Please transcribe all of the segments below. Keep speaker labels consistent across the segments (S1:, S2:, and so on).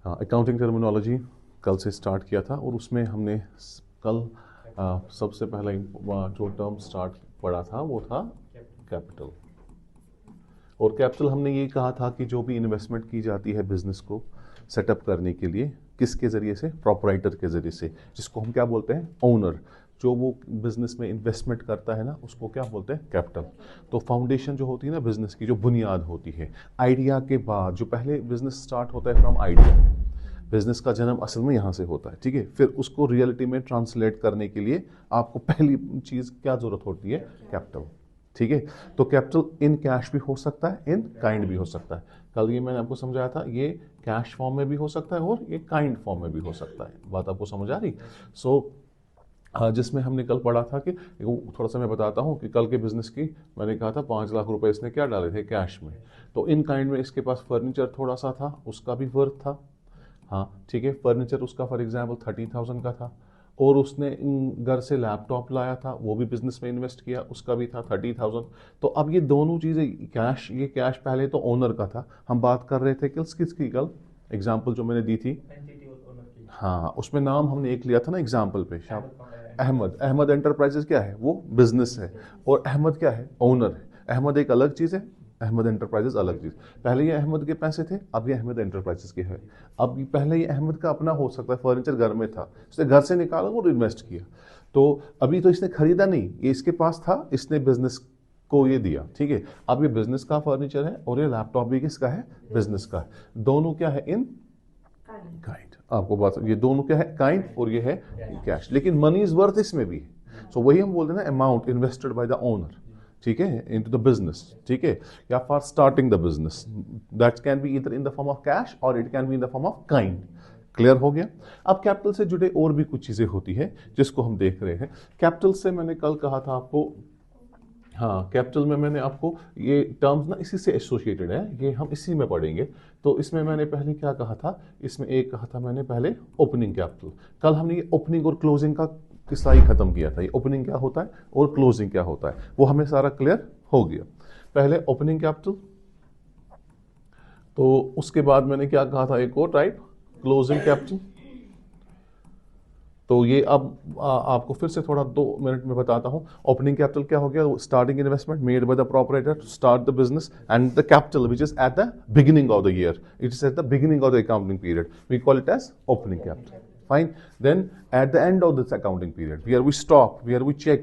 S1: हाँ, accounting terminology कल से स्टार्ट किया था और उसमें हमने कल सबसे पहला जो टर्म स्टार्ट पढ़ा था वो था कैपिटल। और कैपिटल हमने ये कहा था कि जो भी इन्वेस्टमेंट की जाती है बिजनेस को सेटअप करने के लिए, किसके ज़रिए से? प्रोपराइटर के ज़रिए से, जिसको हम क्या बोलते हैं? ओनर। जो वो बिजनेस में इन्वेस्टमेंट करता है ना, उसको क्या बोलते हैं? कैपिटल। तो फाउंडेशन जो होती है ना बिजनेस की, जो बुनियाद होती है, आइडिया के बाद जो पहले बिजनेस स्टार्ट होता है फ्रॉम आइडिया, बिजनेस का जन्म असल में यहाँ से होता है, ठीक है। फिर उसको रियलिटी में ट्रांसलेट करने के लिए आपको पहली चीज़ क्या ज़रूरत होती है? कैपिटल, ठीक है। तो कैपिटल इन कैश भी हो सकता है, इन काइंड भी हो सकता है। कल ये मैंने आपको समझाया था, ये कैश फॉर्म में भी हो सकता है और ये काइंड फॉर्म में भी हो सकता है। बात आपको समझ आ रही? जिसमें हमने कल पढ़ा था कि थोड़ा सा मैं बताता हूँ कि कल के बिजनेस की मैंने कहा था 5 लाख रुपए इसने क्या डाले थे? कैश में। तो इन काइंड में इसके पास फर्नीचर थोड़ा सा था, उसका भी वर्थ था। हाँ ठीक है, फर्नीचर उसका फॉर एग्जांपल 30,000 का था। और उसने घर से लैपटॉप लाया था, वो भी बिजनेस में इन्वेस्ट किया, उसका भी था 30,000। तो अब ये दोनों चीज़ें, कैश, ये कैश पहले तो ओनर का था। हम बात कर रहे थे किसकी? कल एग्जाम्पल जो मैंने दी थी, हाँ उसमें नाम हमने एक लिया था ना एग्जाम्पल पे, अहमद एंटरप्राइजेस क्या है? वो बिजनेस है। और अहमद क्या है? ओनर है। अहमद एक अलग चीज़ है, अहमद एंटरप्राइजेस अलग चीज़। पहले ये अहमद के पैसे थे, अब ये अहमद एंटरप्राइजेस के है। अब पहले ये अहमद का अपना हो सकता है, फर्नीचर घर में था, उसने घर से निकाला और इन्वेस्ट किया। तो अभी तो इसने खरीदा नहीं, ये इसके पास था, इसने बिजनेस को ये दिया, ठीक है। अब ये बिजनेस का फर्नीचर है और ये लैपटॉप भी किसका है? बिजनेस का है। दोनों क्या है? In kind. आपको बात, ये दोनों क्या है? काइंड, और ये है कैश। लेकिन मनी इज वर्थ इसमें भी है। सो वही हम बोलते हैं ना, amount invested by the owner, ठीक है, इनटू द बिजनेस, ठीक है, या for starting the business. That can be either in the form of cash और it can be in the form of kind. Clear हो गया? अब कैपिटल से जुड़े और भी कुछ चीजें होती है जिसको हम देख रहे हैं। कैपिटल से मैंने कल कहा था आपको, हाँ कैपिटल में मैंने आपको ये टर्म्स ना इसी से एसोसिएटेड है, ये हम इसी में पढ़ेंगे। तो इसमें मैंने पहले क्या कहा था? इसमें एक कहा था मैंने पहले ओपनिंग कैपिटल। कल हमने ये ओपनिंग और क्लोजिंग का किस्सा ही खत्म किया था। ये ओपनिंग क्या होता है और क्लोजिंग क्या होता है वो हमें सारा क्लियर हो गया। पहले ओपनिंग कैपिटल, तो उसके बाद मैंने क्या कहा था? एक और टाइप, क्लोजिंग कैपिटल। तो ये अब आपको फिर से थोड़ा 2 मिनट में बताता हूँ। ओपनिंग कैपिटल क्या हो गया? Starting investment made by the proprietor to start the business, and the capital which is at the beginning of the year, it is at the beginning of the accounting period, we call it as opening capital. Fine. Then at the end of this accounting period, where we stop, where we check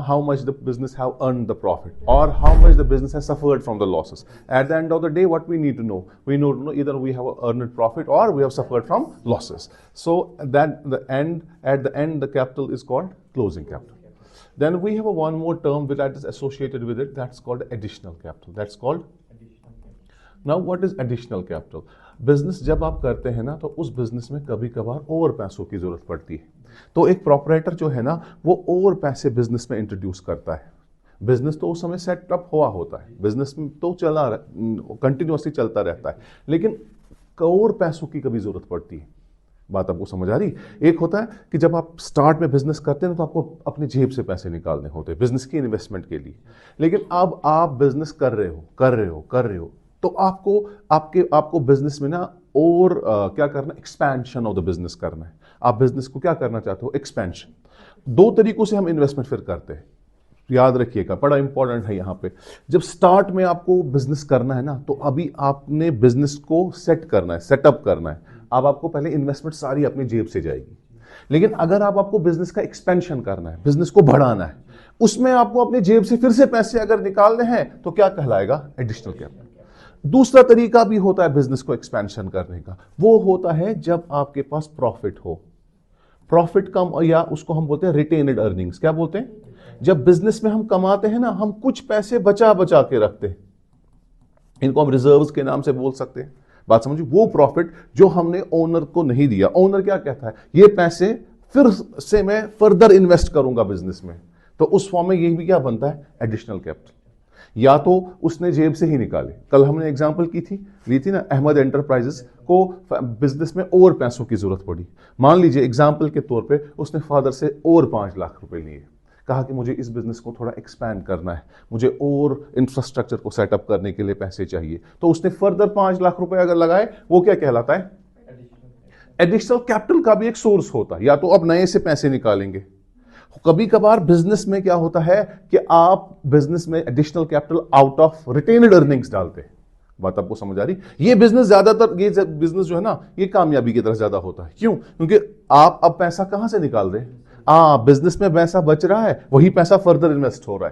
S1: how much the business have earned the profit or how much the business has suffered from the losses. At the end of the day, what we need to know? We need to know either we have earned profit or we have suffered from losses. So that at the end, the capital is called closing capital. Then we have one more term that is associated with it. That's called additional capital. That's called. Now, what is additional capital? Business जब आप करते हैं ना, तो उस business में कभी कभार और पैसों की जरूरत पड़ती है। तो एक प्रोपराइटर जो है ना, वो और पैसे बिजनेस में इंट्रोड्यूस करता है। बिजनेस तो उस समय सेटअप हुआ होता है, बिजनेस में तो चला कंटिन्यूसली चलता रहता है, लेकिन और पैसों की कभी जरूरत पड़ती है। बात आपको समझ आ रही? एक होता है कि जब आप स्टार्ट में बिजनेस करते हैं तो आपको अपनी जेब से पैसे निकालने होते हैं बिजनेस की इन्वेस्टमेंट के लिए। लेकिन अब आप बिजनेस कर रहे हो तो आपको बिजनेस में ना और क्या करना? एक्सपेंशन ऑफ द बिजनेस करना है। आप बिजनेस को क्या करना चाहते हो? एक्सपेंशन। 2 तरीकों से हम इन्वेस्टमेंट फिर करते हैं, याद रखिएगा, बड़ा इंपॉर्टेंट है यहाँ पे। जब स्टार्ट में आपको बिजनेस करना है ना, तो अभी आपने बिजनेस को सेट करना है, सेटअप करना है। अब आपको पहले इन्वेस्टमेंट सारी अपनी जेब से जाएगी। लेकिन अगर आपको बिजनेस का एक्सपेंशन करना है, बिजनेस को बढ़ाना है, उसमें आपको अपनी जेब से फिर से पैसे अगर निकालने हैं तो क्या कहलाएगा? Additional capital. दूसरा तरीका भी होता है बिजनेस को एक्सपेंशन करने का, वो होता है जब आपके पास प्रॉफिट हो। प्रॉफिट कम, या उसको हम बोलते हैं रिटेन्ड अर्निंग्स। क्या बोलते हैं? जब बिजनेस में हम कमाते हैं ना, हम कुछ पैसे बचा के रखते हैं, इनको हम रिजर्व्स के नाम से बोल सकते हैं। बात समझिए, वो प्रॉफिट जो हमने ओनर को नहीं दिया। ओनर क्या कहता है? ये पैसे फिर से मैं फर्दर इन्वेस्ट करूंगा बिजनेस में, तो उस फॉर्म में ये भी क्या बनता है? Additional capital. या तो उसने जेब से ही निकाले। कल हमने एग्जांपल ली थी ना, अहमद एंटरप्राइजेस को बिजनेस में और पैसों की जरूरत पड़ी। मान लीजिए एग्जांपल के तौर पे उसने फादर से और 5 लाख रुपए लिए, कहा कि मुझे इस बिजनेस को थोड़ा एक्सपैंड करना है, मुझे और इंफ्रास्ट्रक्चर को सेटअप करने के लिए पैसे चाहिए। तो उसने फर्दर 5 लाख रुपए अगर लगाए, वो क्या कहलाता है? एडिशनल कैपिटल का भी एक सोर्स होता है, या तो आप नए से पैसे निकालेंगे। कभी कभार बिजनेस में क्या होता है कि आप बिजनेस में additional capital out of retained earnings डालते हैं। बात आपको समझ आ रही? ये बिजनेस ज्यादातर, ये बिजनेस जो है ना, ये कामयाबी की तरफ ज्यादा होता है। क्यों? क्योंकि आप अब पैसा कहां से निकाल रहे हैं? बिजनेस में पैसा बच रहा है, वही पैसा फर्दर इन्वेस्ट हो रहा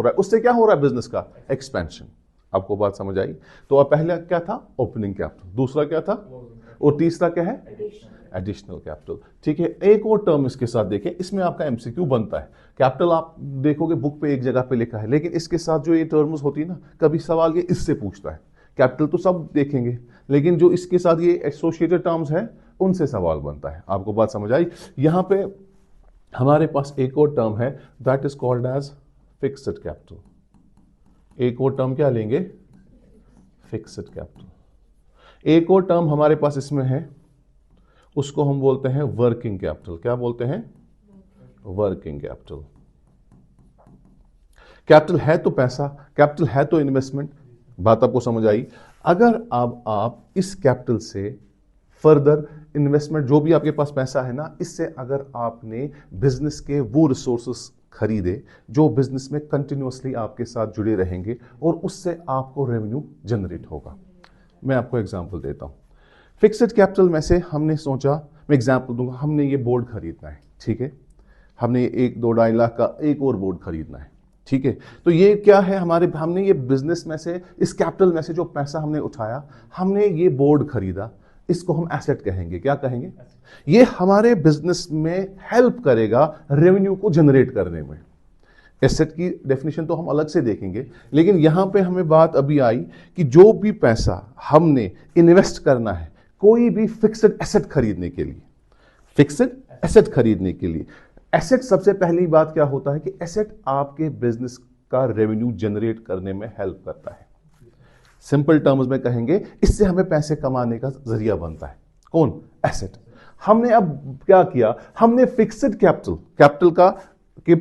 S1: है, उससे क्या हो रहा है? बिजनेस का एक्सपेंशन। आपको बात समझ आई? तो अब पहला क्या था? ओपनिंग कैपिटल, दूसरा क्या था, और तीसरा क्या है? Additional capital. ठीक है, एक और टर्म इसके साथ देखें, इसमें आपका एमसीक्यू बनता है। कैपिटल आप देखोगे बुक पे एक जगह पे लिखा है, लेकिन इसके साथ जो ये टर्म्स होती है ना, कभी सवाल ये इससे पूछता है। कैपिटल तो सब देखेंगे, लेकिन जो इसके साथ ये एसोसिएटेड टर्म्स है, उनसे सवाल बनता है। आपको बात समझ आई? यहां पे हमारे पास एक और टर्म है, that is called as fixed capital. एक और टर्म क्या लेंगे? Fixed capital. एक और टर्म हमारे पास इसमें है, उसको हम बोलते हैं वर्किंग कैपिटल। क्या बोलते हैं? Working capital. कैपिटल है तो पैसा, कैपिटल है तो इन्वेस्टमेंट। बात आपको समझ आई? अगर अब आप इस कैपिटल से फर्दर इन्वेस्टमेंट, जो भी आपके पास पैसा है ना, इससे अगर आपने बिजनेस के वो रिसोर्सेस खरीदे जो बिजनेस में कंटिन्यूअसली आपके साथ जुड़े रहेंगे और उससे आपको रेवेन्यू जनरेट होगा। मैं आपको एग्जांपल देता हूं। फिक्स्ड कैपिटल में से हमने सोचा, मैं एग्जांपल दूंगा, हमने ये बोर्ड खरीदना है। ठीक है, हमने 1-2-2.5 लाख का एक और बोर्ड खरीदना है। ठीक है, तो ये क्या है हमने ये बिजनेस में से, इस कैपिटल में से जो पैसा हमने उठाया, हमने ये बोर्ड खरीदा, इसको हम एसेट कहेंगे। क्या कहेंगे? ये हमारे बिजनेस में हेल्प करेगा रेवेन्यू को जनरेट करने में। एसेट की डेफिनेशन तो हम अलग से देखेंगे, लेकिन यहां पे हमें बात अभी आई कि जो भी पैसा हमने इन्वेस्ट करना है कोई भी फिक्स्ड एसेट खरीदने के लिए, फिक्स्ड एसेट खरीदने के लिए, एसेट सबसे पहली बात क्या होता है कि एसेट आपके बिजनेस का रेवेन्यू जनरेट करने में हेल्प करता है। सिंपल टर्म्स में कहेंगे, इससे हमें पैसे कमाने का जरिया बनता है। कौन? एसेट। हमने अब क्या किया? हमने फिक्स्ड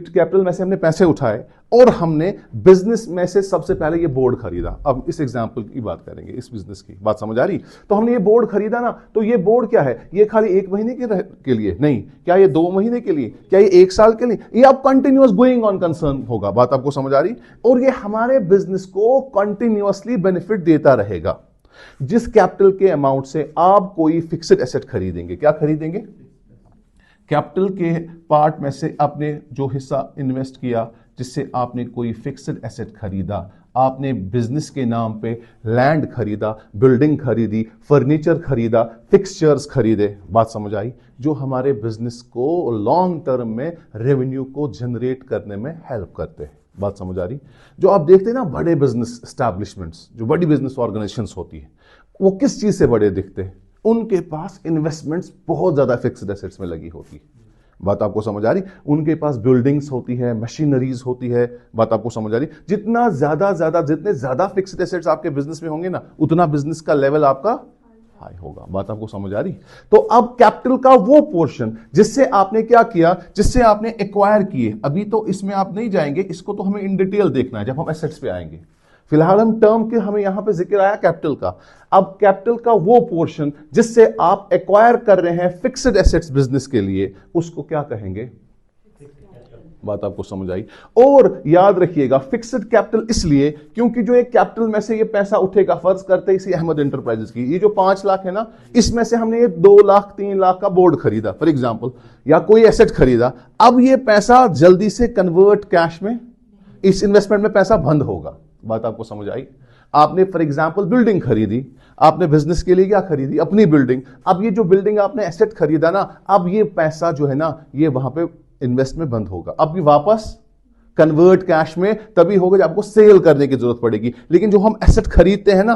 S1: कैपिटल में से हमने पैसे उठाए और हमने बिजनेस में से सबसे पहले ये बोर्ड खरीदा। अब इस एग्जांपल की बात करेंगे, इस बिजनेस की बात समझ आ रही? तो हमने ये बोर्ड खरीदा ना, तो ये बोर्ड क्या है? ये खाली 1 महीने के लिए नहीं, क्या ये 2 महीने के लिए, क्या ये 1 साल के लिए? ये अब कंटिन्यूअस गोइंग ऑन कंसर्न होगा। बात आपको समझ आ रही? और ये हमारे बिजनेस को कंटिन्यूअसली बेनिफिट देता रहेगा। जिस कैपिटल के अमाउंट से आप कोई फिक्स्ड एसेट खरीदेंगे, क्या खरीदेंगे? कैपिटल के पार्ट में से आपने जो हिस्सा इन्वेस्ट किया, जिससे आपने कोई फिक्स्ड एसेट खरीदा, आपने बिजनेस के नाम पे लैंड खरीदा, बिल्डिंग खरीदी, फर्नीचर खरीदा, फिक्सचर्स खरीदे। बात समझ आई? जो हमारे बिजनेस को लॉन्ग टर्म में रेवेन्यू को जनरेट करने में हेल्प करते हैं। बात समझ आ रही? जो आप देखते हैं ना बड़े बिजनेस एस्टैब्लिशमेंट्स, जो बड़ी बिजनेस ऑर्गेनाइजेशंस होती है, वो किस चीज से बड़े दिखते हैं? उनके पास इन्वेस्टमेंट्स बहुत ज्यादा फिक्स्ड एसेट्स में लगी होती है। बात आपको समझ आ रही? उनके पास बिल्डिंग्स होती है, मशीनरीज होती है। बात आपको समझ आ रही? जितने ज्यादा फिक्स्ड एसेट्स आपके बिजनेस में होंगे ना, उतना बिजनेस का लेवल आपका हाई होगा। बात आपको समझ आ रही? तो अब कैपिटल का वो पोर्शन जिससे आपने क्या किया, जिससे आपने एक्वायर किए, अभी तो इसमें आप नहीं जाएंगे, इसको तो हमें इन डिटेल देखना है जब हम एसेट्स पे आएंगे। फिलहाल हम टर्म के, हमें यहां पे जिक्र आया कैपिटल का। अब कैपिटल का वो पोर्शन जिससे आप एक्वायर कर रहे हैं फिक्स्ड एसेट्स बिजनेस के लिए, उसको क्या कहेंगे? बात आपको समझ आई? और याद रखिएगा, फिक्स्ड कैपिटल इसलिए क्योंकि जो एक कैपिटल में से ये पैसा उठेगा, फर्ज करते इसी अहमद एंटरप्राइजेस की, ये जो 5 लाख है ना, इसमें से हमने ये 2 लाख 3 लाख का बोर्ड खरीदा फॉर एग्जांपल, या कोई एसेट खरीदा। अब ये पैसा जल्दी से कन्वर्ट कैश में, इस इन्वेस्टमेंट में पैसा बंद होगा। बात आपको समझ आई? आपने फॉर एग्जांपल बिल्डिंग खरीदी, आपने बिजनेस के लिए क्या खरीदी? अपनी बिल्डिंग। अब ये जो बिल्डिंग आपने एसेट खरीदा ना, अब ये पैसा जो है ना, ये वहां पे इन्वेस्ट में बंद होगा। अब ये वापस कन्वर्ट कैश में तभी होगा जब आपको सेल करने की जरूरत पड़ेगी। लेकिन जो हम एसेट खरीदते हैं ना,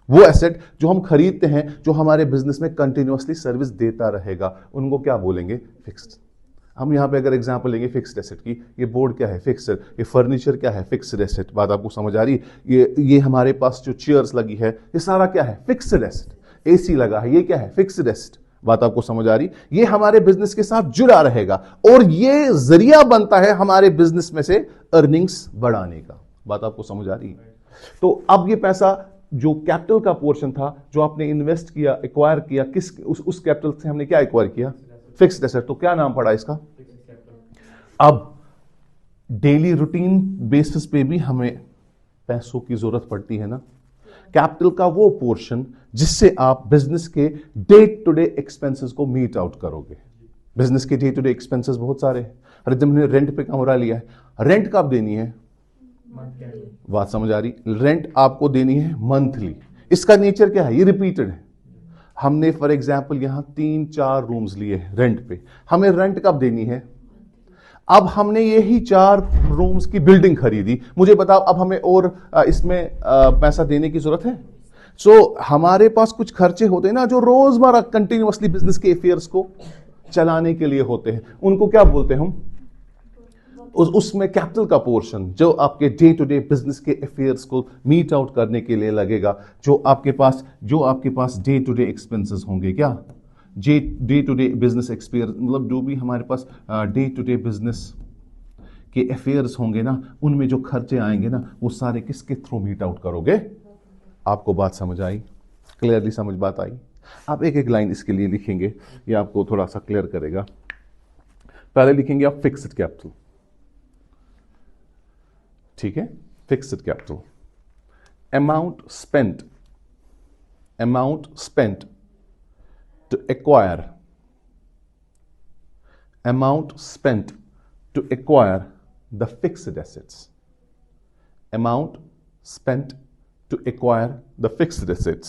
S1: वो एसेट जो हम खरीदते हैं, जो हमारे बिजनेस में कंटिन्यूअसली सर्विस देता रहेगा, उनको क्या बोलेंगे? फिक्स्ड। हम यहां पे अगर एग्जांपल लेंगे फिक्स्ड एसेट की, ये बोर्ड क्या है? फिक्स्ड। ये फर्नीचर क्या है? Fixed asset. बात आपको समझ आ रही? ये हमारे पास जो चेयर्स लगी है, ये सारा क्या है? Fixed asset. एसी लगा है, ये क्या है? Fixed asset. बात आपको समझ आ रही? ये हमारे बिजनेस के साथ जुड़ा रहेगा और ये जरिया बनता है हमारे बिजनेस में से अर्निंग्स बढ़ाने का। बात आपको समझ आ रही? तो अब ये पैसा जो कैपिटल का पोर्शन था, जो आपने इन्वेस्ट किया, एक्वायर किया, किस उस कैपिटल से हमने क्या एक्वायर किया? Fixed asset. तो क्या नाम पड़ा इसका? अब डेली रूटीन बेसिस पे भी हमें पैसों की जरूरत पड़ती है ना। कैपिटल का वो पोर्शन जिससे आप बिजनेस के डे टू डे एक्सपेंसेस को मीट आउट करोगे। बिजनेस के डे टू डे एक्सपेंसेस बहुत सारे हैं। अरे जब हमने रेंट पे कमरा लिया है, रेंट कब देनी है? बात समझ आ रही? रेंट आपको देनी है मंथली। इसका नेचर क्या है? ये रिपीटेड है। हमने फॉर एग्जांपल यहां 3-4 रूम्स लिए रेंट पे, हमें रेंट कब देनी है? अब हमने यही 4 रूम्स की बिल्डिंग खरीदी, मुझे बताओ अब हमें और इसमें पैसा देने की जरूरत है? सो हमारे पास कुछ खर्चे होते हैं ना, जो रोजमर्रा कंटिन्यूअसली बिजनेस के अफेयर्स को चलाने के लिए होते हैं, उनको क्या बोलते हैं हम? उसमें कैपिटल का पोर्शन जो आपके डे टू डे बिजनेस के अफेयर्स को मीट आउट करने के लिए लगेगा, जो आपके पास डे टू डे एक्सपेंसेस होंगे, क्या day to day business experience, मतलब जो भी हमारे पास डे टू डे बिजनेस के अफेयर्स होंगे ना, उनमें जो खर्चे आएंगे ना, वो सारे किसके थ्रू मीट आउट करोगे? आपको बात समझ आई? क्लियरली समझ बात आई? आप एक एक लाइन इसके लिए लिखेंगे, ये आपको थोड़ा सा क्लियर करेगा। पहले लिखेंगे आप फिक्स्ड कैपिटल, ठीक है? Fixed capital, amount spent to acquire the fixed assets. Amount spent to acquire the fixed assets.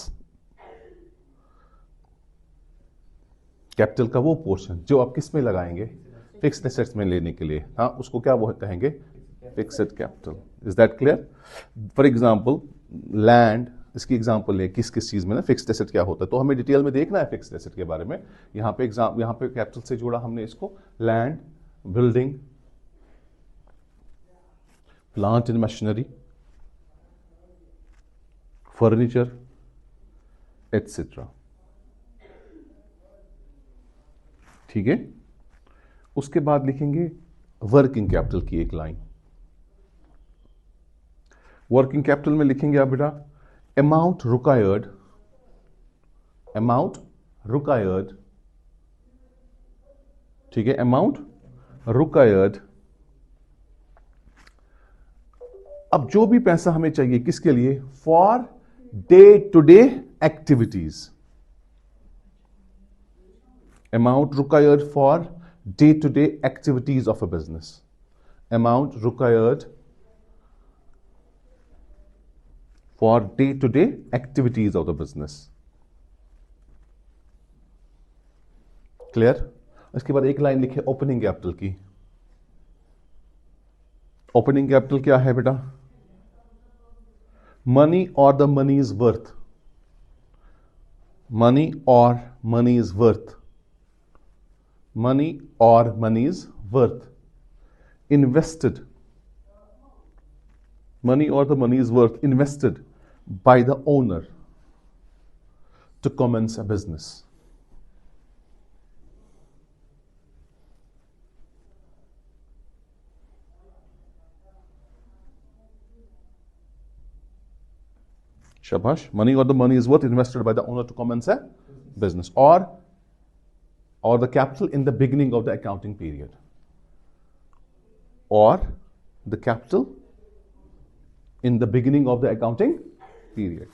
S1: Capital का वो पोर्शन जो आप किस में लगाएंगे? फिक्स्ड एसेट्स में लेने के लिए, हाँ, उसको क्या वो कहेंगे? Fixed capital. Is that clear? For example land, इसकी एग्जांपल है किस किस चीज में ना फिक्स्ड एसेट क्या होता है, तो हमें डिटेल में देखना है फिक्स्ड एसेट के बारे में। यहाँ पे कैपिटल से जोड़ा हमने इसको, land, building, plant and machinery, furniture etcetera, ठीक है? उसके बाद लिखेंगे वर्किंग कैपिटल की एक लाइन। वर्किंग कैपिटल में लिखेंगे आप बेटा amount required, ठीक है? Amount required. अब जो भी पैसा हमें चाहिए किसके लिए? For day to day activities. Amount required for day to day activities of a business. Amount required for day-to-day activities of the business. Clear? इसके बाद एक लाइन लिखे ओपनिंग कैपिटल की। ओपनिंग कैपिटल क्या है बेटा? मनी और the money is worth, money or money is worth, money or money is worth invested, money or the money is worth invested by the owner to commence a business. Shabash. Money or the money is worth invested by the owner to commence a business, or the capital in the beginning of the accounting period, or the capital in the beginning of the accounting period,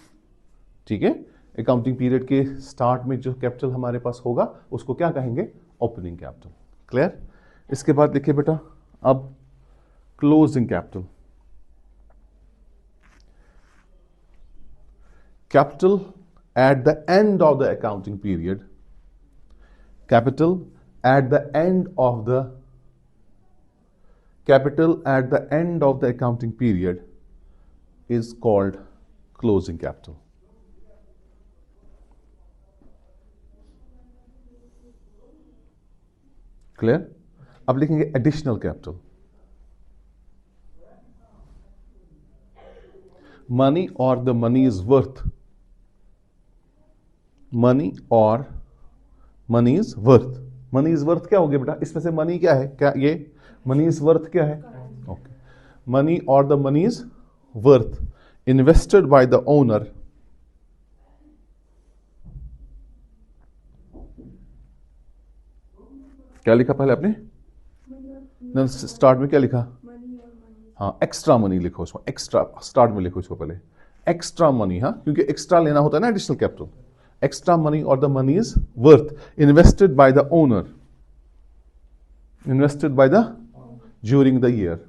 S1: ठीक है? Accounting period के start में जो capital हमारे पास होगा उसको क्या कहेंगे? Opening capital. क्लियर? इसके बाद लिखिए बेटा अब closing capital. Capital at the end of the accounting period, capital at the end of the accounting period is called closing capital. Clear? अब लिखेंगे additional capital. Money or the money is worth. Money or money is worth. Money is worth क्या हो गया बेटा? इसमें से money क्या है? क्या ये money is worth क्या है? Okay. Money or the money is worth invested by the owner क्या लिखा पहले आपने? स्टार्ट में क्या लिखा? हाँ, एक्स्ट्रा मनी लिखो उसको, एक्स्ट्रा स्टार्ट में लिखो इसको पहले, एक्स्ट्रा मनी। हाँ, क्योंकि एक्स्ट्रा लेना होता है ना एडिशनल कैपिटल। एक्स्ट्रा मनी और the money is worth invested by the owner, invested by the during the year.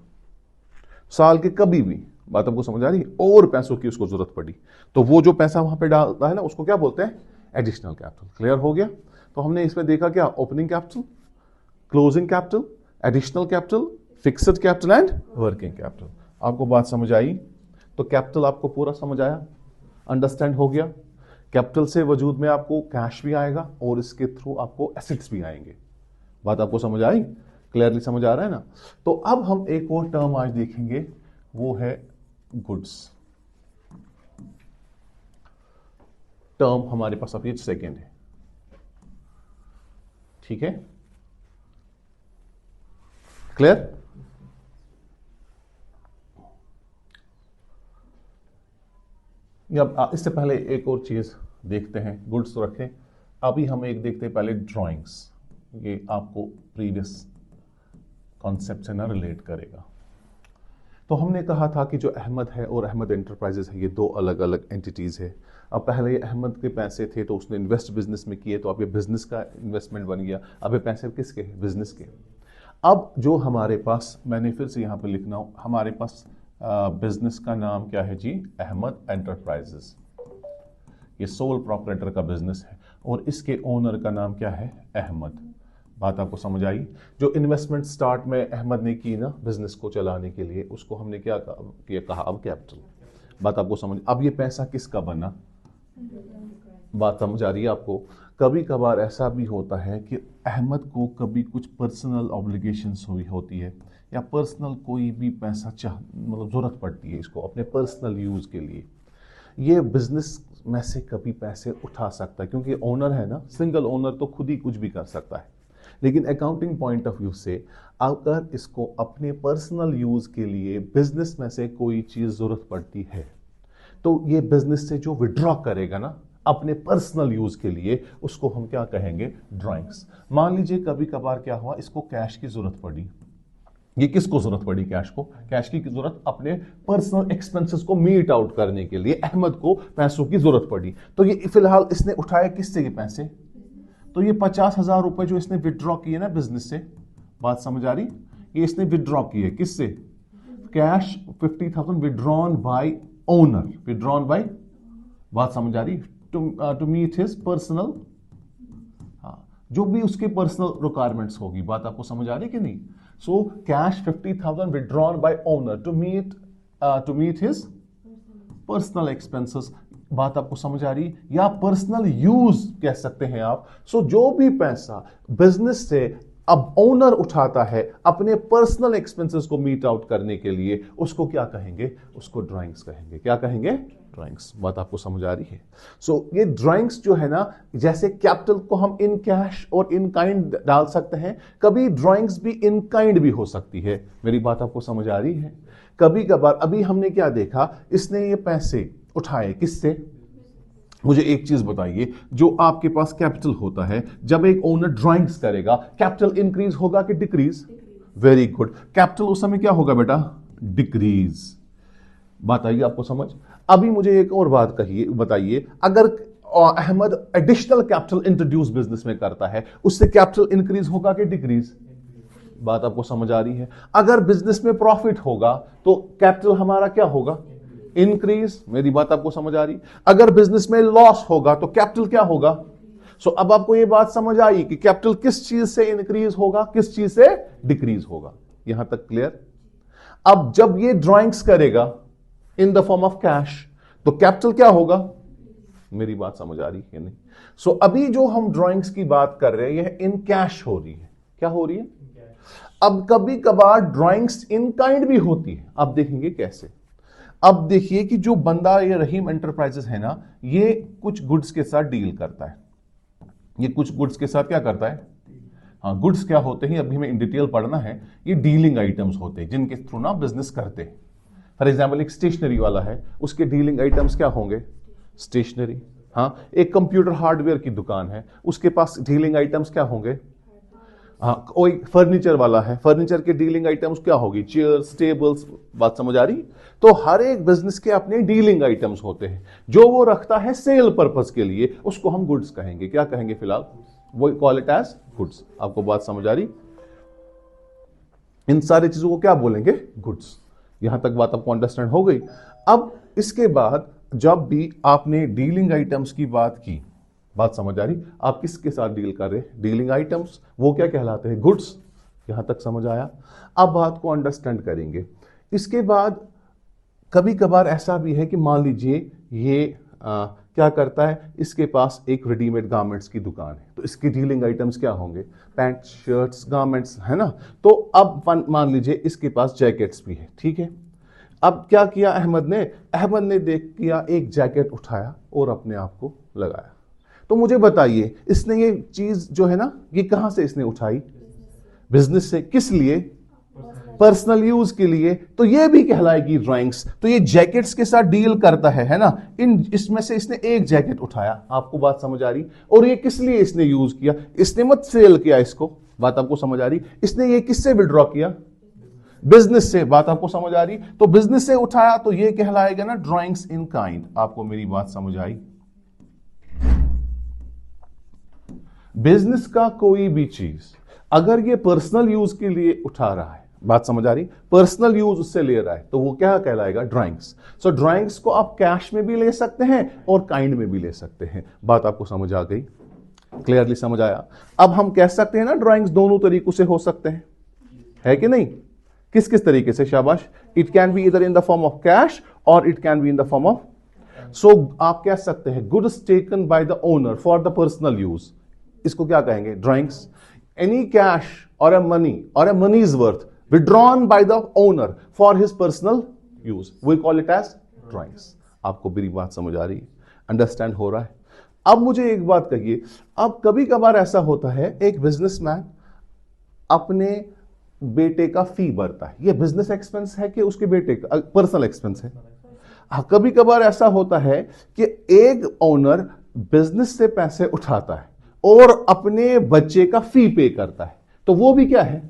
S1: साल के कभी भी, बात आपको समझ आ रही है, और पैसों की उसको जरूरत पड़ी तो वो जो पैसा वहां पे डालता है ना उसको क्या बोलते हैं? Additional capital. क्लियर हो गया? तो हमने इसमें देखा क्या? Opening capital, closing capital, additional capital, fixed capital and working capital. आपको बात समझ आई? तो कैपिटल आपको पूरा समझ आया, अंडरस्टैंड हो गया। कैपिटल से वजूद में आपको कैश भी आएगा और इसके थ्रू आपको एसेट्स भी आएंगे। बात आपको समझ आई? क्लियरली समझ आ रहा है ना? तो अब हम एक और टर्म आज देखेंगे, वो है गुड्स। टर्म हमारे पास अभी सेकेंड है, ठीक है? क्लियर? अब इससे पहले एक और चीज देखते हैं, गुड्स तो रखें, अभी हम एक देखते हैं पहले ड्राइंग्स। ये आपको प्रीवियस कॉन्सेप्ट से ना रिलेट करेगा। तो हमने कहा था कि जो अहमद है और अहमद एंटरप्राइजेस है, ये दो अलग अलग एंटिटीज है। अब पहले अहमद के पैसे थे तो उसने इन्वेस्ट बिजनेस में किए, तो अब ये बिजनेस का इन्वेस्टमेंट बन गया। अब ये पैसे किसके हैं? बिजनेस के। अब जो हमारे पास, मैंने फिर से यहां पे लिखना हूं, हमारे पास बिजनेस का नाम क्या है जी? अहमद एंटरप्राइजेस। ये सोल प्रोपराइटर का बिजनेस है और इसके ओनर का नाम क्या है? अहमद। बात आपको समझ आई? जो इन्वेस्टमेंट स्टार्ट में अहमद ने की ना बिजनेस को चलाने के लिए, उसको हमने क्या कहा? अब कैपिटल। बात आपको समझ? अब ये पैसा किसका बना? बात समझ आ रही है आपको? कभी कभार ऐसा भी होता है कि अहमद को कभी कुछ पर्सनल ऑब्लिगेशंस हुई होती है या पर्सनल कोई भी पैसा मतलब जरूरत पड़ती है इसको अपने पर्सनल यूज के लिए। ये बिजनेस में से कभी पैसे उठा सकता है क्योंकि ओनर है ना, सिंगल ओनर तो खुद ही कुछ भी कर सकता है। लेकिन अकाउंटिंग पॉइंट ऑफ व्यू से अगर इसको अपने पर्सनल यूज के लिए बिजनेस में से कोई चीज जरूरत पड़ती है तो ये बिजनेस से जो विड्रॉ करेगा ना अपने पर्सनल यूज के लिए, उसको हम क्या कहेंगे? ड्राइंग्स। मान लीजिए कभी कभार क्या हुआ, इसको कैश की जरूरत पड़ी। ये किसको जरूरत पड़ी? कैश को। कैश की जरूरत अपने पर्सनल एक्सपेंसेस को मीट आउट करने के लिए अहमद को पैसों की जरूरत पड़ी। तो ये फिलहाल इसने उठाया किससे ये पैसे? तो ये 50,000 रुपए जो इसने विड्रॉ किए ना बिजनेस से, बात समझ आ रही? ये इसने विड्रॉ किए किससे? Cash 50,000 withdrawn by owner, withdrawn bye, बात समझ आ रही? टू मीट हिज पर्सनल, जो भी उसके पर्सनल रिक्वायरमेंट्स होगी। बात आपको समझ आ रही कि नहीं? So cash 50,000 withdrawn by owner to meet his personal expenses. बात आपको समझ आ रही? या पर्सनल यूज कह सकते हैं आप। सो जो भी पैसा बिजनेस से अब ओनर उठाता है अपने पर्सनल एक्सपेंसेस को मीट आउट करने के लिए, उसको क्या कहेंगे? उसको ड्राइंग्स कहेंगे। क्या कहेंगे? ड्राइंग्स। बात आपको समझ आ रही है? सो ये ड्राइंग्स जो है ना, जैसे कैपिटल को हम इन कैश और इन काइंड डाल सकते हैं, कभी ड्राइंग्स भी इन काइंड भी हो सकती है। मेरी बात आपको समझ आ रही है? कभी कभार अभी हमने क्या देखा, इसने ये पैसे उठाए किससे? मुझे एक चीज बताइए, जो आपके पास कैपिटल होता है, जब एक ओनर ड्राइंग्स करेगा, कैपिटल इंक्रीज होगा कि डिक्रीज? Very good. कैपिटल उस समय क्या होगा बेटा? डिक्रीज। बात आई आपको समझ? अभी मुझे एक और बात कहिए, बताइए, अगर Ahmed additional capital introduce business में करता है, उससे कैपिटल इंक्रीज होगा कि डिक्रीज? बात आपको समझ आ रही है? अगर बिजनेस में प्रॉफिट होगा तो कैपिटल हमारा क्या होगा? इंक्रीज। मेरी बात आपको समझ आ रही? अगर बिजनेस में लॉस होगा तो कैपिटल क्या होगा? सो अब आपको यह बात समझ आई कि कैपिटल किस चीज से इंक्रीज होगा, किस चीज से डिक्रीज होगा। यहां तक क्लियर? अब जब ये ड्राइंग्स करेगा इन द फॉर्म ऑफ कैश तो कैपिटल क्या होगा? मेरी बात समझ आ रही है नहीं? सो अभी जो हम ड्राइंग्स की बात कर रहे हैं यह इन कैश हो रही है। क्या हो रही है? अब कभी कभार ड्राइंग्स इन काइंड भी होती है। अब देखेंगे कैसे। अब देखिए कि जो बंदा ये रहीम एंटरप्राइजेस है ना, ये कुछ गुड्स के साथ डील करता है। ये कुछ गुड्स के साथ क्या करता है? हाँ, गुड्स क्या होते हैं अभी हमें इन डिटेल पढ़ना है। ये डीलिंग आइटम्स होते हैं जिनके थ्रू ना बिजनेस करते हैं। फॉर एग्जाम्पल एक स्टेशनरी वाला है, उसके डीलिंग आइटम्स क्या होंगे? स्टेशनरी। हाँ, एक कंप्यूटर हार्डवेयर की दुकान है, उसके पास डीलिंग आइटम्स क्या होंगे? हाँ, कोई फर्नीचर वाला है, फर्नीचर के डीलिंग आइटम्स क्या होगी, चेयर्स, टेबल्स, बात समझ आ रही। तो हर एक बिजनेस के अपने डीलिंग आइटम्स होते हैं, जो वो रखता है सेल पर्पस के लिए, उसको हम गुड्स कहेंगे। क्या कहेंगे फिलहाल, वो कॉल इट एज गुड्स। आपको बात समझ आ रही, इन सारी चीजों को क्या बोलेंगे, गुड्स। यहां तक बात आपको अंडरस्टैंड हो गई। अब इसके बाद जब भी आपने डीलिंग आइटम्स की बात की, बात समझ आ रही, आप किसके साथ डील कर रहे हैं, डीलिंग आइटम्स, वो क्या कहलाते हैं, गुड्स। यहां तक समझ आया। अब बात को अंडरस्टैंड करेंगे। इसके बाद कभी कभार ऐसा भी है कि मान लीजिए ये क्या करता है, इसके पास एक रेडीमेड गारमेंट्स की दुकान है, तो इसके डीलिंग आइटम्स क्या होंगे, पैंट, शर्ट्स, गारमेंट्स, है ना। तो अब मान लीजिए इसके पास जैकेट्स भी है, ठीक है। अब क्या किया अहमद ने देख किया, एक जैकेट उठाया और अपने आप को लगाया। तो मुझे बताइए, इसने ये चीज जो है ना, ये कहां से इसने उठाई, बिजनेस से। किस लिए, पर्सनल यूज के लिए। तो ये भी कहलाएगी ड्राइंग्स। तो ये जैकेट्स के साथ डील करता है ना। इसमें से इसने एक जैकेट उठाया, आपको बात समझ आ रही, और ये किस लिए इसने यूज किया, इसने मत सेल किया इसको, बात आपको समझ आ रही। इसने ये किससे विड्रॉ किया, बिजनेस से, बात आपको समझ आ रही। तो बिजनेस से उठाया, तो ये कहलाएगा ना ड्राइंग्स इन काइंड। आपको मेरी बात समझ आई। बिजनेस का कोई भी चीज अगर ये पर्सनल यूज के लिए उठा रहा है, बात समझ आ रही, पर्सनल यूज उससे ले रहा है, तो वो क्या कहलाएगा, ड्राइंग्स। सो ड्राइंग्स को आप कैश में भी ले सकते हैं और काइंड में भी ले सकते हैं। बात आपको समझ आ गई, क्लियरली समझ आया। अब हम कह सकते हैं ना ड्राइंग्स दोनों तरीकों से हो सकते हैं, है कि नहीं। किस किस तरीके से, शाबाश। It can be either in the form of cash और it can be in the form of, so आप कह सकते हैं goods taken by the owner for the personal use, इसको क्या कहेंगे, ड्राइंग्स। एनी कैश और a money's worth withdrawn by the owner for his personal use, we call it as drawings। आपको मेरी बात समझ आ रही है, अंडरस्टैंड हो रहा है। अब मुझे एक बात कहिए, अब कभी कभार ऐसा होता है एक बिजनेसमैन अपने बेटे का फी भरता है, ये बिजनेस एक्सपेंस है कि उसके बेटे का पर्सनल एक्सपेंस है। कभी कभार ऐसा होता है कि एक ओनर बिजनेस से पैसे उठाता है और अपने बच्चे का फी पे करता है, तो वो भी क्या है,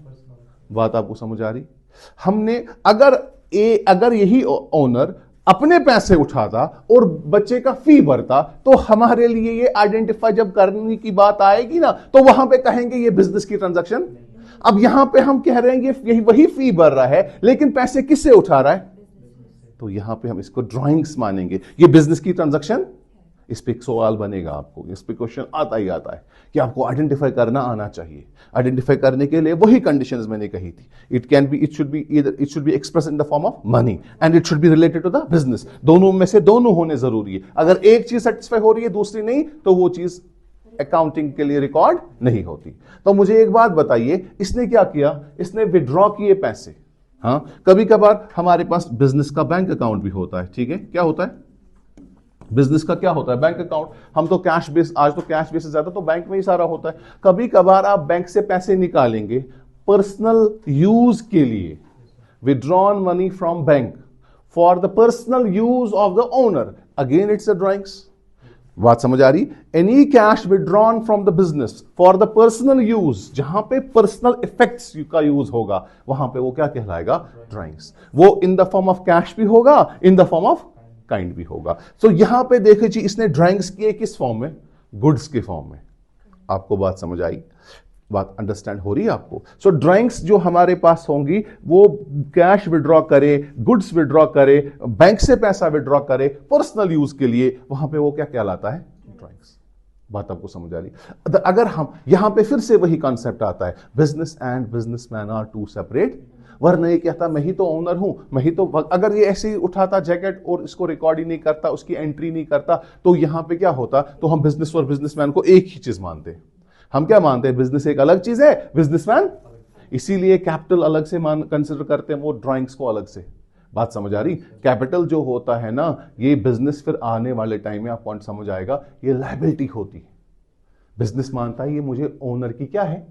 S1: बात आपको समझ आ रही। हमने अगर यही ओनर अपने पैसे उठाता और बच्चे का फी भरता, तो हमारे लिए ये आइडेंटिफाई जब करने की बात आएगी ना, तो वहां पे कहेंगे ये बिजनेस की ट्रांजैक्शन। अब यहां पे हम कह रहे हैं ये यही वही फी भर रहा है, लेकिन पैसे किससे उठा रहा है, तो यहां पे हम इसको ड्राइंग्स मानेंगे, ये बिजनेस की ट्रांजैक्शन। इस पे एक सवाल बनेगा आपको, इस पे क्वेश्चन आता ही आता है कि आपको आइडेंटिफाई करना आना चाहिए। आइडेंटिफाई करने के लिए वही कंडीशंस मैंने कही थी, it should be express in the form of money and it should be related to the business. दोनों में से दोनों होने जरूरी है। अगर एक चीज सेटिस्फाई हो रही है दूसरी नहीं, तो वो चीज अकाउंटिंग के लिए रिकॉर्ड नहीं होती। तो मुझे एक बात बताइए, इसने क्या किया, इसने विड्रॉ किए पैसे। हाँ, कभी कभार हमारे पास बिजनेस का बैंक अकाउंट भी होता है, ठीक है। क्या होता है, बिजनेस का क्या होता है, बैंक अकाउंट। हम तो कैश बेस, आज तो कैश बेस से ज्यादा तो बैंक में ही सारा होता है। कभी कभार आप बैंक से पैसे निकालेंगे पर्सनल यूज के लिए, withdrawn money from bank for the personal use of the owner, again it's a drawings. बात समझ आ रही। Any cash withdrawn from the business for the personal use, जहां पे पर्सनल इफेक्ट्स का यूज होगा, वहां पे वो क्या कहलाएगा, ड्राइंग्स। वो इन द फॉर्म ऑफ कैश भी होगा, इन द फॉर्म ऑफ काइंड भी होगा। सो यहां पे देखिए जी, इसने ड्राइंग्स किए किस फॉर्म में, गुड्स के फॉर्म में। आपको बात समझ आई, बात अंडरस्टैंड हो रही है आपको। सो ड्राइंग्स जो हमारे पास होंगी वो कैश विड्रॉ करे, गुड्स विड्रॉ करे, बैंक से पैसा विड्रॉ करे पर्सनल यूज के लिए, वहां पे वो क्या कहलाता है, ड्राइंग्स। बात आपको समझ आ रही। अगर हम यहां पे फिर से वही कॉन्सेप्ट आता है, business and businessman are two separate, वरना ये कहता मैं ही तो ओनर हूं, मैं ही तो। अगर ये ऐसे ही उठाता जैकेट और इसको रिकॉर्ड ही नहीं करता, उसकी एंट्री नहीं करता, तो यहां पे क्या होता, तो हम बिजनेस और बिजनेसमैन को एक ही चीज मानते हैं। हम क्या मानते हैं, बिजनेस एक अलग चीज है, बिजनेसमैन, इसीलिए कैपिटल अलग से कंसिडर करते हैं, वो ड्राइंग्स को अलग से। बात समझ आ रही। कैपिटल जो होता है ना, ये बिजनेस फिर आने वाले टाइम में आप पॉइंट समझ आएगा, ये लायबिलिटी होती है। बिजनेस मानता है ये मुझे ओनर की क्या है,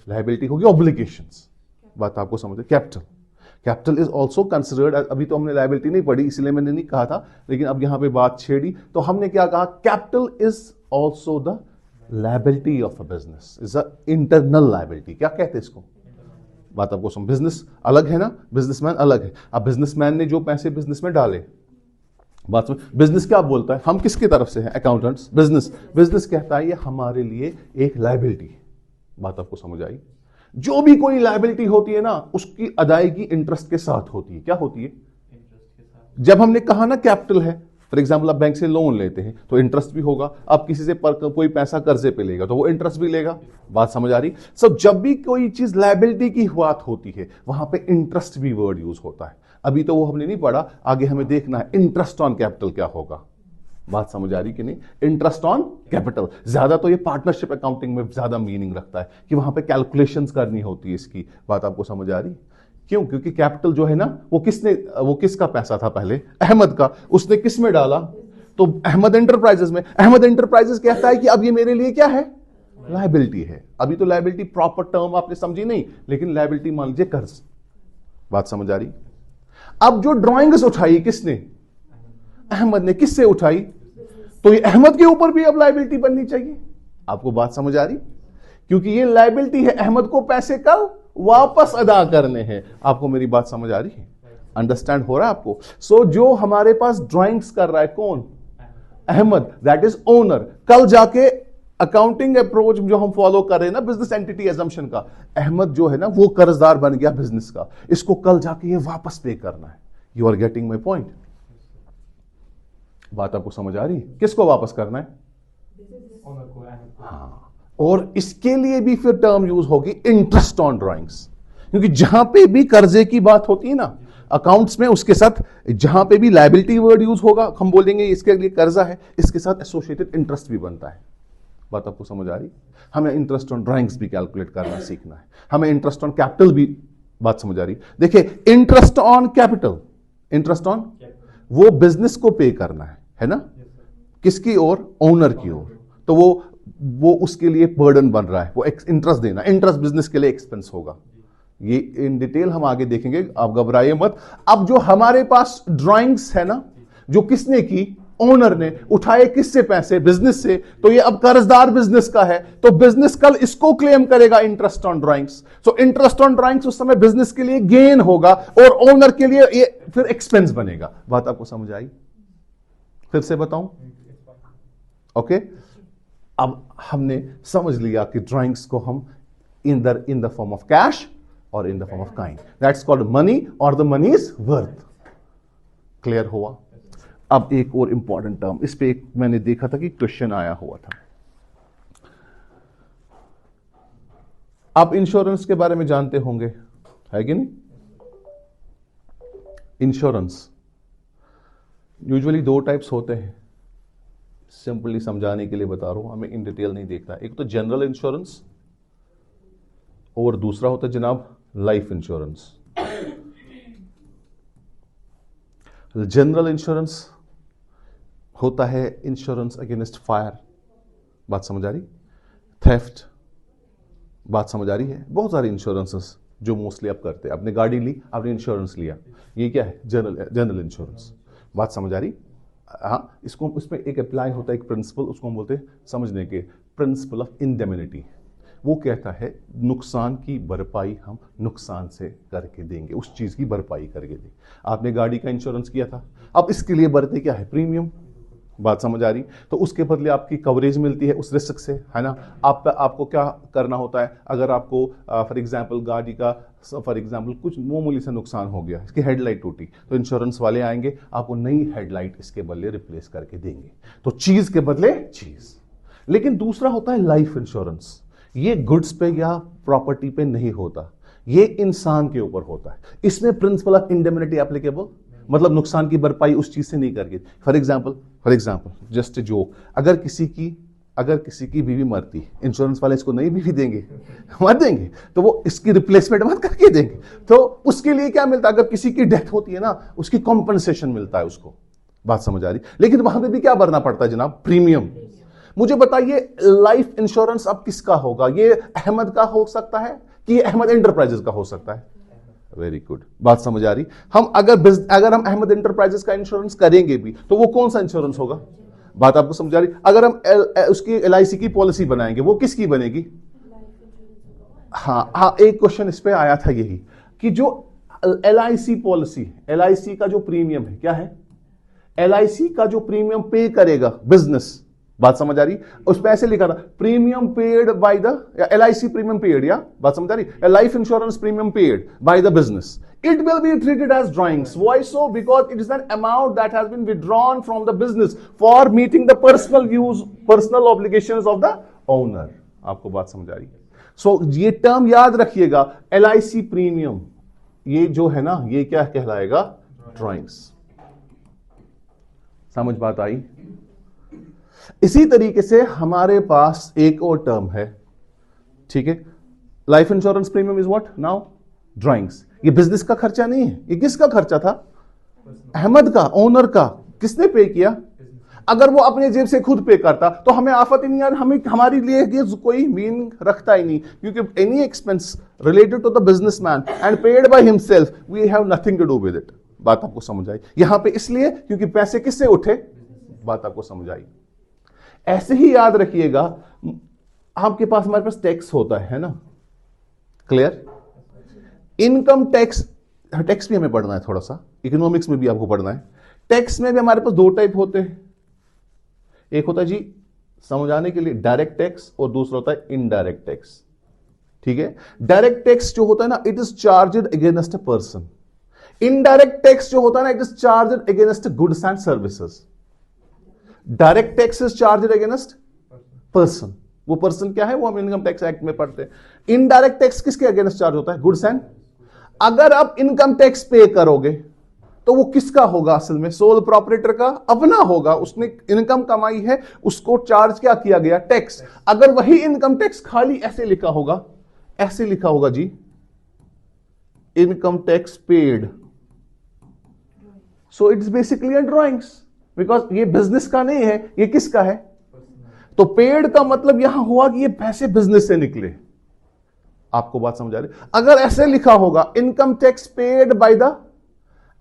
S1: लायबिलिटी होगी, ऑब्लिगेशंस। बात आपको समझ। कैपिटल इज ऑल्सो कंसिडर्ड, अभी तो हमने लायबिलिटी नहीं पढ़ी इसलिए मैंने नहीं कहा था, लेकिन अब यहां पे बात छेड़ी तो हमने क्या कहा, capital is also the liability of a business is a internal liability. क्या कहते हैं इसको? बात आपको समझ, बिजनेस अलग है ना, बिजनेसमैन अलग है। अब बिजनेसमैन ने जो पैसे बिजनेस में डाले, बात समझ, बिजनेस क्या बोलता है, हम किसकी तरफ से हैं? अकाउंटेंट्स। बिजनेस कहता है ये हमारे लिए एक लायबिलिटी। बात आपको समझ आई? जो भी कोई लायबिलिटी होती है ना, उसकी अदायगी इंटरेस्ट के साथ होती है। क्या होती है? जब हमने कहा ना कैपिटल है, फॉर एग्जाम्पल आप बैंक से लोन लेते हैं तो इंटरेस्ट भी होगा, आप किसी से कोई पैसा कर्जे पे लेगा तो वो इंटरेस्ट भी लेगा। बात समझ आ रही? सो जब भी कोई चीज लायबिलिटी की बात होती है वहां पे इंटरेस्ट भी वर्ड यूज होता है। अभी तो वो हमने नहीं पढ़ा, आगे हमें देखना है इंटरेस्ट ऑन कैपिटल क्या होगा। बात समझ आ रही कि नहीं? इंटरेस्ट ऑन कैपिटल ज्यादा तो ये पार्टनरशिप अकाउंटिंग में ज्यादा मीनिंग रखता है कि वहां पे कैलकुलेशंस करनी होती है इसकी। बात आपको समझ आ रही? क्यों? क्योंकि कैपिटल जो है ना वो किसका पैसा था? पहले अहमद का। उसने किस में डाला? तो अहमद एंटरप्राइजेस में। अहमद एंटरप्राइजेस कहता है कि अब ये मेरे लिए क्या है? लायबिलिटी है। अभी तो लायबिलिटी प्रॉपर टर्म आपने समझी नहीं, लेकिन लायबिलिटी मान लीजिए कर्ज। बात समझ आ रही? अब जो ड्राइंग्स उठाई किसने? अहमद ने। किससे उठाई? तो ये अहमद के ऊपर भी अब लायबिलिटी बननी चाहिए। आपको बात समझ आ रही? क्योंकि ये लायबिलिटी है, अहमद को पैसे कल वापस अदा करने हैं। आपको मेरी बात समझ आ रही है? अंडरस्टैंड हो रहा है आपको? सो जो हमारे पास ड्राइंग्स कर रहा है कौन? Ahmed, that is owner. कल जाके अकाउंटिंग अप्रोच जो हम फॉलो कर रहे हैं ना बिजनेस एंटिटी एजम्पशन का, अहमद जो है ना वो कर्जदार बन गया बिजनेस का, इसको कल जाके ये वापस पे करना है। You are getting my point? बात आपको समझ आ रही? किसको वापस करना है? हाँ। और इसके लिए भी फिर टर्म यूज होगी इंटरेस्ट ऑन ड्राइंग्स, क्योंकि जहां पे भी कर्जे की बात होती है ना अकाउंट्स में, उसके साथ जहां पे भी लायबिलिटी वर्ड यूज होगा हम बोलेंगे इसके लिए कर्जा है, इसके साथ एसोसिएटेड इंटरेस्ट भी बनता है। बात आपको समझ आ रही? हमें इंटरेस्ट ऑन ड्राइंग्स भी कैलकुलेट करना सीखना है, हमें इंटरेस्ट ऑन कैपिटल भी। बात समझ आ रही? देखिए interest on capital, interest on वो बिजनेस को पे करना है ना? किसकी ओर? ओनर की ओर। तो वो उसके लिए बर्डन बन रहा है, वो इंटरेस्ट देना। इंटरेस्ट बिजनेस के लिए एक्सपेंस होगा। ये इन डिटेल हम आगे देखेंगे, आप घबराइए मत। अब जो हमारे पास ड्राइंग्स है ना, जो किसने की? ओनर ने। उठाए किससे पैसे? बिजनेस से। तो ये अब कर्जदार बिजनेस का है, तो बिजनेस कल इसको क्लेम करेगा interest on drawings. So interest on drawings उस समय बिजनेस के लिए गेन होगा और ओनर के लिए ये फिर एक्सपेंस बनेगा। बात आपको समझ आई? फिर से बताऊं? ओके अब हमने समझ लिया कि ड्राइंग्स को हम in the form of cash और in the form of kind, that's called money और the money is worth. Clear हुआ? अब एक और इंपॉर्टेंट टर्म, इस पे एक मैंने देखा था कि क्वेश्चन आया हुआ था। आप इंश्योरेंस के बारे में जानते होंगे, है कि नहीं? इंश्योरेंस यूजुअली दो टाइप्स होते हैं, सिंपली समझाने के लिए बता रहा हूं, हमें इन डिटेल नहीं देखना। एक तो जनरल इंश्योरेंस और दूसरा होता है जनाब लाइफ इंश्योरेंस। जनरल इंश्योरेंस होता है इंश्योरेंस अगेंस्ट फायर। बात समझ आ रही? थेफ्ट। बात समझ आ रही है? बहुत सारे इंश्योरेंसेस जो मोस्टली आप करते हैं, आपने गाड़ी ली, आपने इंश्योरेंस लिया, ये क्या है? General insurance. बात समझ आ रही? हाँ, इसको उसमें एक अप्लाई होता है एक प्रिंसिपल, उसको हम बोलते हैं समझने के, प्रिंसिपल ऑफ इंडेमिनिटी। वो कहता है नुकसान की भरपाई हम नुकसान से करके देंगे, उस चीज की भरपाई करके देंगे। आपने गाड़ी का इंश्योरेंस किया था, अब इसके लिए भरते क्या है? प्रीमियम। बात समझ आ रही? तो उसके बदले आपकी कवरेज मिलती है उस रिस्क से, है ना? आपको क्या करना होता है? अगर आपको फॉर एग्जांपल गाड़ी का फॉर एग्जांपल कुछ मामूली से नुकसान हो गया, इसकी हेडलाइट टूटी, तो इंश्योरेंस वाले आएंगे, आपको नई हेडलाइट इसके बदले रिप्लेस करके देंगे। तो चीज के बदले चीज। लेकिन दूसरा होता है लाइफ इंश्योरेंस। ये गुड्स पे या प्रॉपर्टी पे नहीं होता, ये इंसान के ऊपर होता है। इसमें प्रिंसिपल ऑफ इंडेमिनिटी एप्लीकेबल, मतलब नुकसान की भरपाई उस चीज से नहीं करके। फॉर एग्जांपल जस्ट जोक, अगर किसी की बीवी मरती, इंश्योरेंस वाले इसको नई बीवी देंगे? मत देंगे, तो वो इसकी रिप्लेसमेंट मत करके देंगे। तो उसके लिए क्या मिलता है? अगर किसी की डेथ होती है ना, उसकी कॉम्पनसेशन मिलता है उसको। बात समझ आ रही? लेकिन वहां पे भी क्या भरना पड़ता है जनाब? प्रीमियम। मुझे बताइए लाइफ इंश्योरेंस अब किसका होगा? ये अहमद का हो सकता है कि अहमद एंटरप्राइजेस का हो सकता है? वेरी गुड, बात समझ आ रही? हम अगर हम अहमद एंटरप्राइजेस का इंश्योरेंस करेंगे भी, तो वो कौन सा इंश्योरेंस होगा? बात आपको समझ आ रही? अगर हम उसकी LIC की पॉलिसी बनाएंगे, वो किसकी बनेगी? हाँ हाँ, एक क्वेश्चन इस पे आया था यही कि जो LIC पॉलिसी, LIC का जो प्रीमियम है क्या है? LIC का जो प्रीमियम पे करेगा बिजनेस, बात समझ आ रही? उस पे ऐसे लिखा था premium paid by the, LIC premium paid, या बात समझ आ रही? Life insurance premium paid by the business, it will be treated as drawings. Why so? Because it is an amount that has been withdrawn from the business for meeting the personal use, personal obligations of the owner. आपको बात समझ आ रही? So ये term याद रखिएगा, LIC premium, ये जो है ना, ये क्या कहलाएगा? ड्राइंग्स। समझ बात आई? इसी तरीके से हमारे पास एक और टर्म है, ठीक है? Life insurance premium is what now? Drawings. ये बिजनेस का खर्चा नहीं है, ये किसका खर्चा था? अहमद का, ओनर का। किसने पे किया? अगर वो अपने जेब से खुद पे करता तो हमें आफत ही नहीं, यार हमें, हमारी लिए ये कोई मीनिंग रखता ही नहीं, क्योंकि any expense related to the businessman and paid by himself, we have nothing to do with it. बात आपको समझ आई? यहां पे इसलिए क्योंकि पैसे किससे उठे? बात आपको समझ आई? ऐसे ही याद रखिएगा, आपके पास, हमारे पास टैक्स होता है ना? क्लियर? इनकम टैक्स, टैक्स भी हमें पढ़ना है थोड़ा सा, इकोनॉमिक्स में भी आपको पढ़ना है। टैक्स में भी हमारे पास दो टाइप होते हैं, एक होता है जी समझाने के लिए डायरेक्ट टैक्स, और दूसरा होता है इनडायरेक्ट टैक्स। ठीक है? डायरेक्ट टैक्स जो होता है ना, it is charged against a person. Indirect tax जो होता है ना, it is charged against goods and services. Direct tax is charged against person. वो पर्सन क्या है? वो हम इनकम टैक्स एक्ट में पढ़ते हैं। इनडायरेक्ट टैक्स किसके अगेंस्ट चार्ज होता है? Goods and. अगर आप इनकम टैक्स पे करोगे तो वो किसका होगा? असल में सोल प्रोपराइटर का अपना होगा, उसने इनकम कमाई है, उसको चार्ज क्या किया गया? टैक्स। अगर वही इनकम टैक्स खाली ऐसे लिखा होगा, ऐसे लिखा होगा जी, income tax paid, so it's basically a drawings, because ये बिजनेस का नहीं है, ये किसका है? तो पेड का मतलब यहां हुआ कि ये पैसे बिजनेस से निकले। आपको बात समझ आ रही? अगर ऐसे लिखा होगा income tax paid by the,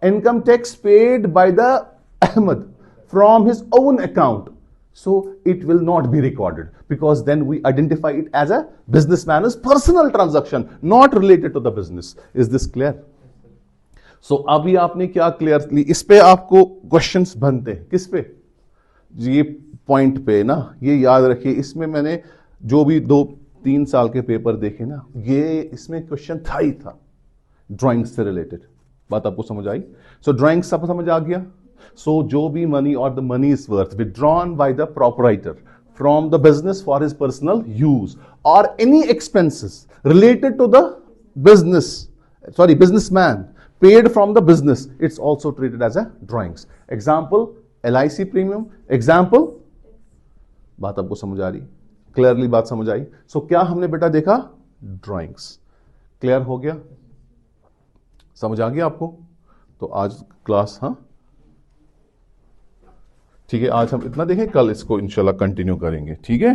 S1: income tax paid by the Ahmed from his own account, so it will not be recorded, because then we identify it as a businessman's personal transaction, not related to the business. Is this clear? So अभी आपने क्या clearly, इस पे आपको questions बनते हैं, किस पे? ये पॉइंट पे ना, ये याद रखिए। इसमें मैंने जो भी 2-3 साल के पेपर देखे ना, ये इसमें क्वेश्चन था ही था ड्राइंग से रिलेटेड। बात आपको समझ आई? सो ड्राइंग सब समझ आ गया। So जो भी money or the money is worth withdrawn by the proprietor from the business for his personal use, or any expenses related to the businessman paid from the business, it's also treated as a drawings. Example, LIC premium. Example, बात आपको समझ आ रही? Clearly बात समझ आई? सो क्या हमने बेटा देखा? ड्राइंग्स। क्लियर हो गया? समझ आ गया आपको? तो आज क्लास, हाँ ठीक है, आज हम इतना देखें, कल इसको इंशाल्लाह कंटिन्यू करेंगे। ठीक है?